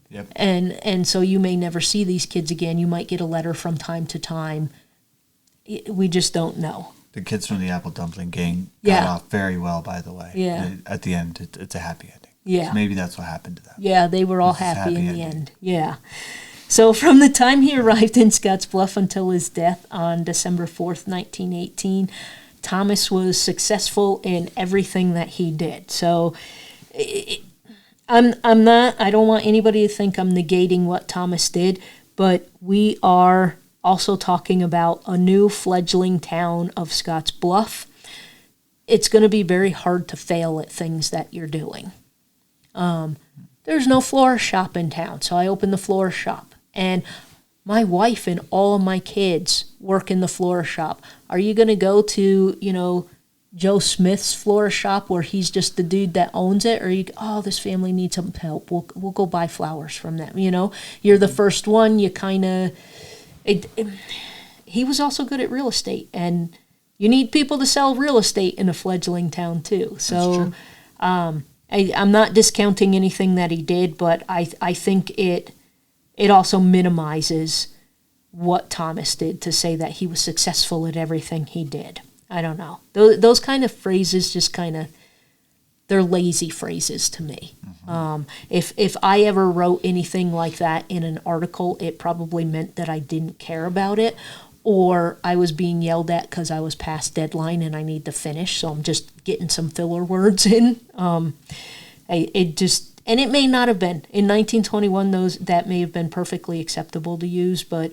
Yep. And so you may never see these kids again. You might get a letter from time to time. We just don't know. The kids from the Apple Dumpling Gang got off very well, by the way. Yeah. At the end, it's a happy ending. Yeah. So maybe that's what happened to them. Yeah, they were all happy in the end. Yeah. So from the time he arrived in Scottsbluff until his death on December 4th, 1918, Thomas was successful in everything that he did. So I don't want anybody to think I'm negating what Thomas did, but we are also talking about a new fledgling town of Scottsbluff. It's going to be very hard to fail at things that you're doing. There's no florist shop in town, so I opened the florist shop. And my wife and all of my kids work in the florist shop. Are you going to go to, Joe Smith's florist shop where he's just the dude that owns it? Or this family needs some help. We'll go buy flowers from them. You're the first one. You kind of... He was also good at real estate, and you need people to sell real estate in a fledgling town too. So I'm not discounting anything that he did, but I think it also minimizes what Thomas did to say that he was successful at everything he did. I don't know. Those kind of phrases just they're lazy phrases to me. Mm-hmm. If I ever wrote anything like that in an article, it probably meant that I didn't care about it, or I was being yelled at because I was past deadline and I need to finish, so I'm just getting some filler words in. And it may not have been. In 1921, that may have been perfectly acceptable to use, but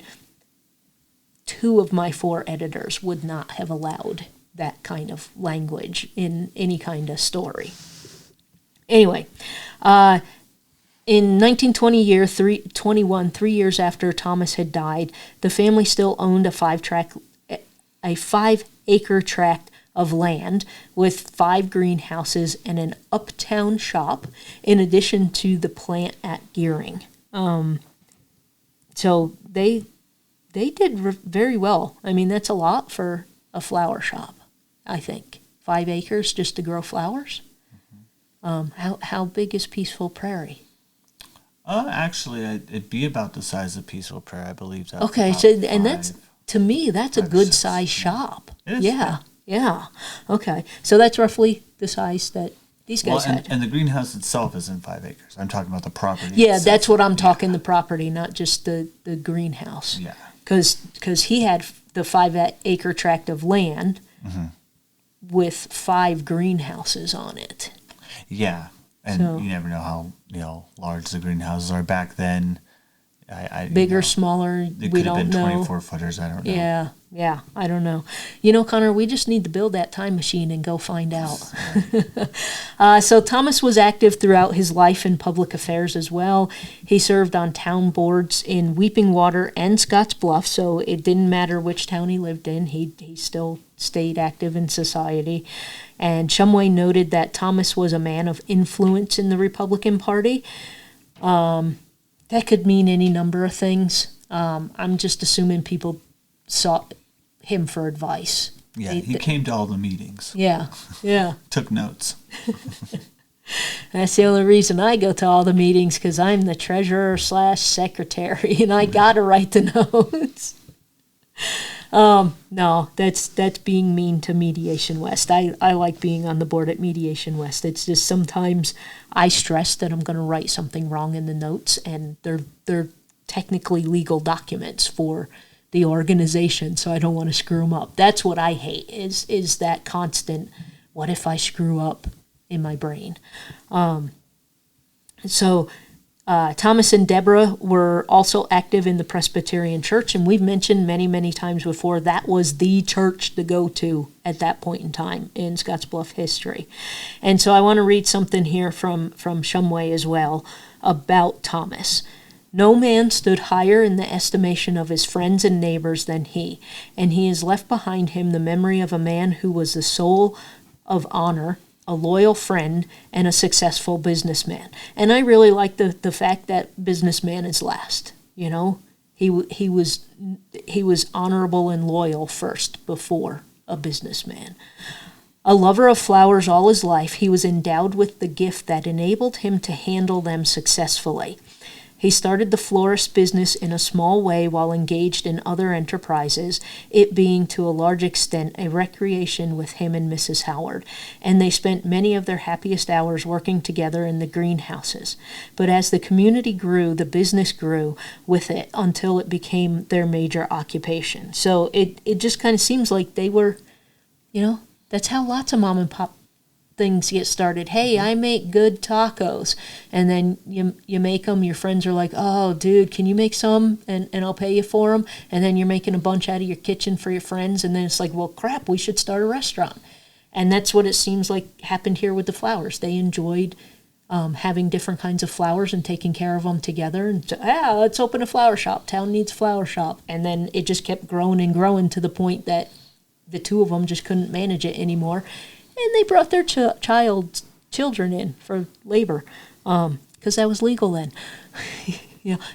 2 of my 4 editors would not have allowed that kind of language in any kind of story. Anyway, in 1921, 3 years after Thomas had died, the family still owned a 5-acre tract of land with 5 greenhouses and an uptown shop, in addition to the plant at Gearing. So they did very well. I mean, that's a lot for a flower shop, I think. 5 acres just to grow flowers. How big is Peaceful Prairie? Actually, it'd be about the size of Peaceful Prairie, I believe. Okay, so and that's, to me, that's a good size shop. It is, yeah. Okay, so that's roughly the size that these guys had. And the greenhouse itself isn't 5 acres. I'm talking about the property. Yeah, itself. that's what I'm talking, the property, not just the greenhouse. Yeah. Because he had the 5-acre tract of land with 5 greenhouses on it. Yeah, and you never know how large the greenhouses are back then. Bigger, smaller, we don't know. 24 footers, I don't know. Yeah, I don't know. Connor, we just need to build that time machine and go find out. So Thomas was active throughout his life in public affairs as well. He served on town boards in Weeping Water and Scottsbluff, so it didn't matter which town he lived in. He still stayed active in society. And Shumway noted that Thomas was a man of influence in the Republican Party. That could mean any number of things. I'm just assuming people sought him for advice. Yeah, he came to all the meetings. Yeah. Took notes. That's the only reason I go to all the meetings, because I'm the treasurer/secretary, and I got to write the notes. No, that's being mean to Mediation West. I like being on the board at Mediation West. It's just sometimes I stress that I'm going to write something wrong in the notes, and they're technically legal documents for the organization, so I don't want to screw them up. That's what I hate, is that constant, what if I screw up in my brain? Thomas and Deborah were also active in the Presbyterian Church, and we've mentioned many, many times before that was the church to go to at that point in time in Scottsbluff history. And so I want to read something here from Shumway as well about Thomas. No man stood higher in the estimation of his friends and neighbors than he, and he has left behind him the memory of a man who was the soul of honor, a loyal friend, and a successful businessman. And I really like the fact that businessman is last. He was honorable and loyal first before a businessman. A lover of flowers all his life, he was endowed with the gift that enabled him to handle them successfully. He started the florist business in a small way while engaged in other enterprises, it being to a large extent a recreation with him and Mrs. Howard, and they spent many of their happiest hours working together in the greenhouses. But as the community grew, the business grew with it until it became their major occupation. So it just kind of seems like they were, that's how lots of mom and pop things get started. Hey, I make good tacos, and then you make them. Your friends are like, "Oh, dude, can you make some?" and I'll pay you for them. And then you're making a bunch out of your kitchen for your friends, and then it's like, "Well, crap, we should start a restaurant." And that's what it seems like happened here with the flowers. They enjoyed having different kinds of flowers and taking care of them together. And so, let's open a flower shop. Town needs a flower shop, and then it just kept growing and growing to the point that the two of them just couldn't manage it anymore. And they brought their children in for labor, because that was legal then.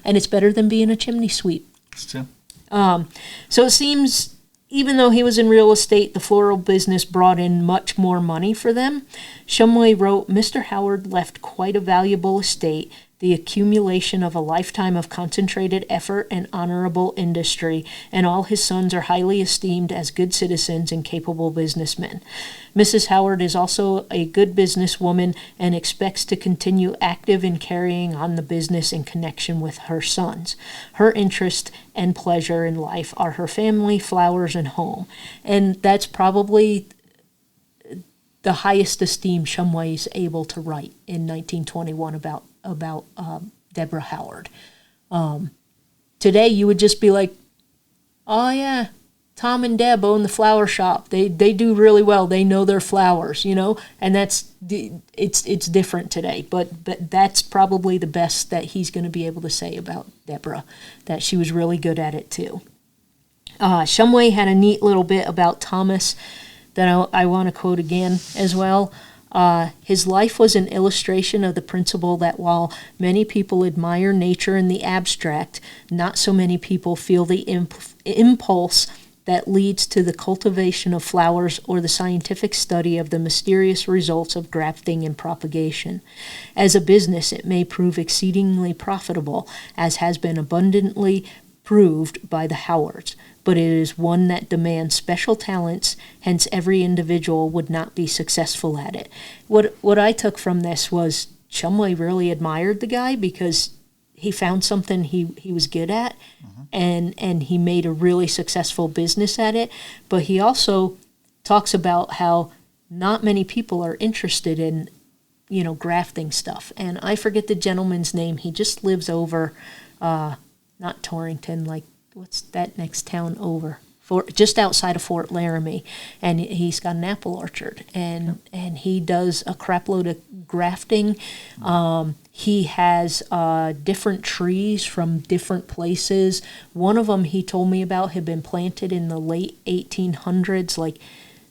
And it's better than being a chimney sweep. It's true. So it seems, even though he was in real estate, the floral business brought in much more money for them. Shumway wrote, Mr. Howard left quite a valuable estate, the accumulation of a lifetime of concentrated effort and honorable industry, and all his sons are highly esteemed as good citizens and capable businessmen. Mrs. Howard is also a good businesswoman and expects to continue active in carrying on the business in connection with her sons. Her interest and pleasure in life are her family, flowers, and home. And that's probably the highest esteem Shumway is able to write in 1921 about Deborah Howard. Today you would just be like, oh yeah, Tom and Deb own the flower shop. They do really well. They know their flowers, and it's different today. But that's probably the best that he's going to be able to say about Deborah, that she was really good at it too. Shumway had a neat little bit about Thomas that I want to quote again as well. His life was an illustration of the principle that while many people admire nature in the abstract, not so many people feel the impulse that leads to the cultivation of flowers or the scientific study of the mysterious results of grafting and propagation. As a business, it may prove exceedingly profitable, as has been abundantly proved by the Howards, but it is one that demands special talents, hence every individual would not be successful at it. What I took from this was Shumway really admired the guy because he found something he was good at, and he made a really successful business at it, but he also talks about how not many people are interested in, grafting stuff. And I forget the gentleman's name. He just lives over not Torrington, like what's that next town over? Just outside of Fort Laramie, and he's got an apple orchard, and he does a crap load of grafting. He has different trees from different places. One of them he told me about had been planted in the late 1800s, like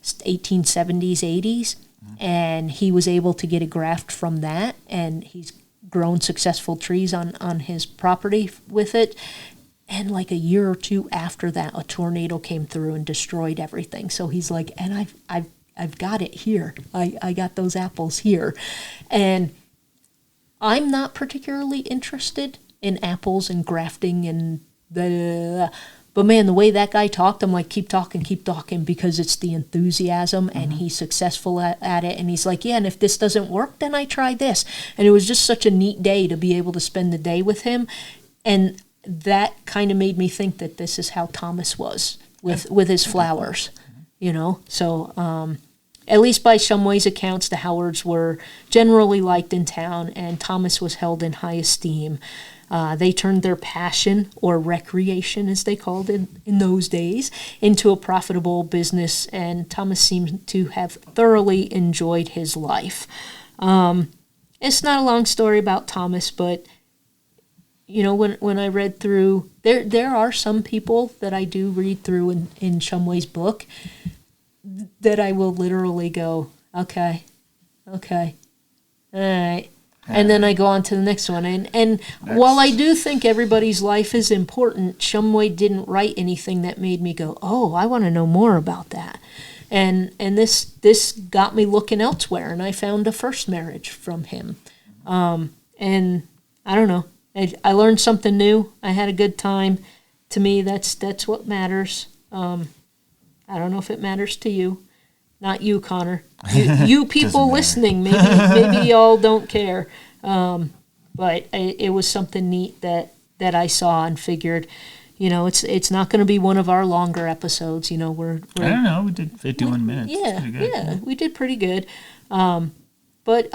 1870s, 80s, and he was able to get a graft from that, and he's grown successful trees on his property with it. And like a year or two after that, a tornado came through and destroyed everything. So he's like, and I've got it here. I got those apples here. And I'm not particularly interested in apples and grafting and but man, the way that guy talked, I'm like, keep talking, because it's the enthusiasm, and he's successful at it. And he's like, yeah, and if this doesn't work, then I try this. And it was just such a neat day to be able to spend the day with him. And that kind of made me think that this is how Thomas was with his flowers, you know. So at least by Shumway's accounts, the Howards were generally liked in town, and Thomas was held in high esteem. They turned their passion, or recreation as they called it in those days, into a profitable business, and Thomas seemed to have thoroughly enjoyed his life. It's not a long story about Thomas, but you know, when I read through, there are some people that I do read through in Shumway's book that I will literally go, okay, all right. And then I go on to the next one. And while I do think everybody's life is important, Shumway didn't write anything that made me go, oh, I want to know more about that. And this got me looking elsewhere, and I found a first marriage from him. And I don't know. I learned something new. I had a good time. To me, that's what matters. I don't know if it matters to you. Not you, Connor. You people listening, maybe y'all don't care. But it was something neat that I saw and figured, you know, it's not going to be one of our longer episodes. You know, we're I don't know. We did 51 minutes. Yeah, we did pretty good. But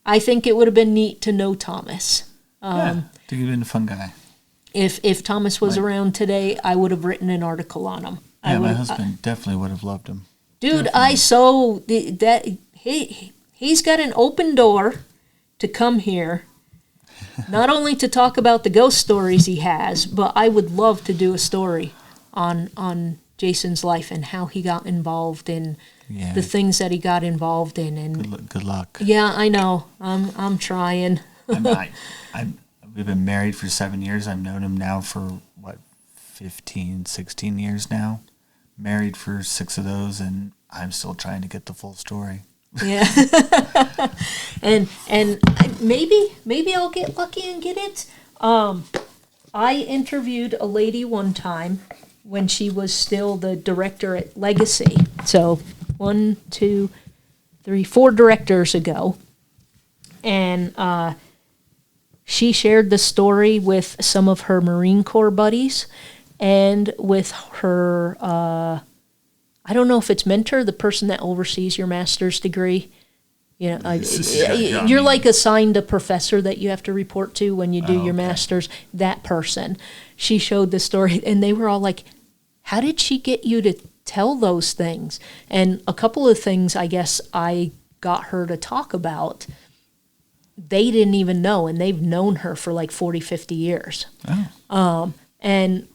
I think it would have been neat to know Thomas. I think he'd been a fun guy. If Thomas was around today, I would have written an article on him. Yeah, my husband definitely would have loved him. Dude, he's got an open door to come here, not only to talk about the ghost stories he has, but I would love to do a story on Jason's life and how he got involved in the things that he got involved in. And good luck. Yeah, I know. I'm trying. We've been married for 7 years. I've known him now for 15, 16 years now. Married for 6 of those, and I'm still trying to get the full story. Yeah. and maybe I'll get lucky and get it. I interviewed a lady one time when she was still the director at Legacy. So 1, 2, 3, 4 directors ago. And she shared the story with some of her Marine Corps buddies and with her, I don't know if it's mentor, the person that oversees your master's degree. You know, you're like assigned a professor that you have to report to when you do your master's. That person. She showed the story, and they were all like, how did she get you to tell those things? And a couple of things I guess I got her to talk about, they didn't even know, and they've known her for like 40, 50 years. Oh. And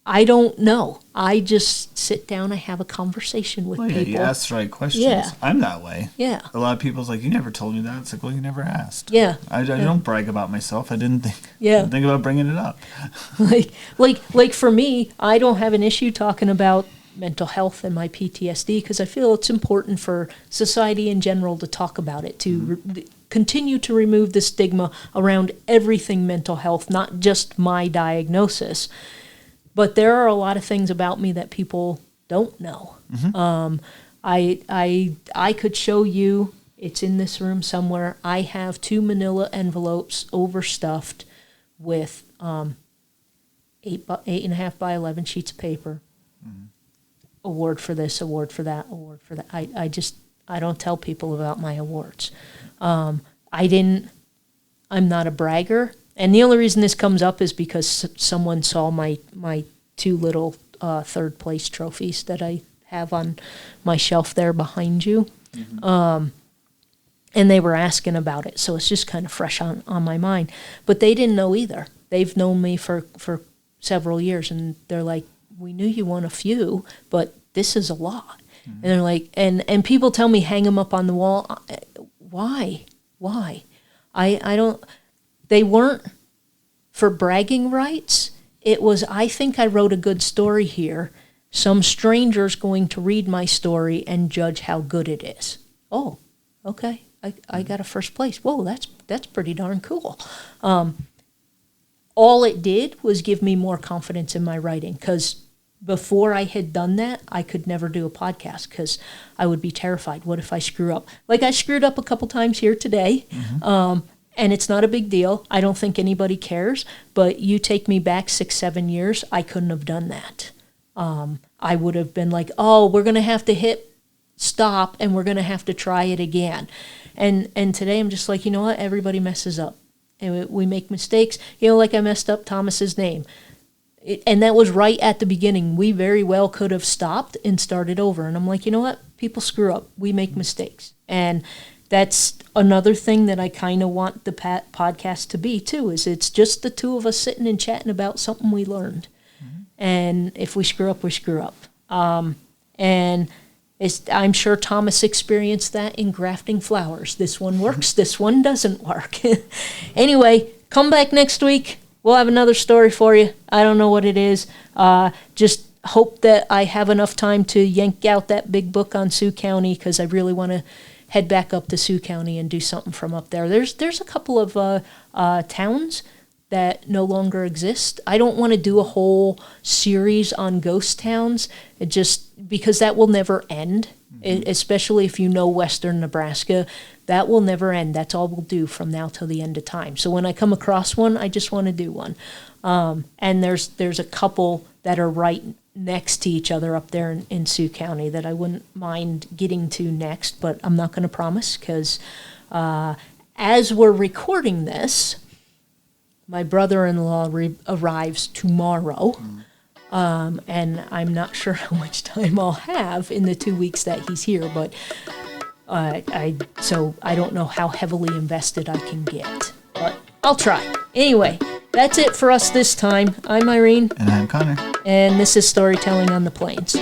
I don't know. I just sit down, I have a conversation with people. You ask the right questions. Yeah. I'm that way. Yeah. A lot of people's like, you never told me that. It's like, well, you never asked. Yeah. I don't brag about myself. I didn't think about bringing it up. like for me, I don't have an issue talking about mental health and my PTSD because I feel it's important for society in general to talk about it, to continue to remove the stigma around everything mental health, not just my diagnosis. But there are a lot of things about me that people don't know. Mm-hmm. I could show you, it's in this room somewhere, I have 2 manila envelopes overstuffed with 8.5 by 11 sheets of paper. Mm-hmm. Award for this, award for that, award for that. I don't tell people about my awards. I'm not a bragger. And the only reason this comes up is because someone saw my two little third place trophies that I have on my shelf there behind you. Mm-hmm. And they were asking about it, so it's just kind of fresh on my mind. But they didn't know either. They've known me for several years, and they're like, we knew you won a few, but this is a lot. Mm-hmm. And they're like, and people tell me hang them up on the wall. Why? I don't, they weren't for bragging rights. It was, I think I wrote a good story here. Some stranger's going to read my story and judge how good it is. Oh, okay. I got a first place. Whoa, that's pretty darn cool. All it did was give me more confidence in my writing, because before I had done that, I could never do a podcast because I would be terrified. What if I screw up? Like I screwed up a couple times here today, and it's not a big deal. I don't think anybody cares, but you take me back 6-7 years, I couldn't have done that. I would have been like, oh, we're going to have to hit stop and we're going to have to try it again. And today I'm just like, you know what? Everybody messes up. And we make mistakes. You know, like I messed up Thomas's name. And that was right at the beginning. We very well could have stopped and started over. And I'm like, you know what? People screw up. We make mistakes. And that's another thing that I kind of want the podcast to be, too, is it's just the two of us sitting and chatting about something we learned. Mm-hmm. And if we screw up, we screw up. And I'm sure Thomas experienced that in grafting flowers. This one works, this one doesn't work. Anyway, come back next week. We'll have another story for you. I don't know what it is. Just hope that I have enough time to yank out that big book on Sioux County, because I really want to head back up to Sioux County and do something from up there. There's a couple of towns that no longer exist. I don't want to do a whole series on ghost towns, just because that will never end, especially if you know western Nebraska. That will never end. That's all we'll do from now till the end of time. So when I come across one, I just want to do one. And there's a couple that are right next to each other up there in Sioux County that I wouldn't mind getting to next, but I'm not going to promise, because as we're recording this, my brother-in-law arrives tomorrow, and I'm not sure how much time I'll have in the 2 weeks that he's here, but so I don't know how heavily invested I can get, but I'll try. Anyway, that's it for us this time. I'm Irene. And I'm Connor. And this is Storytelling on the Plains.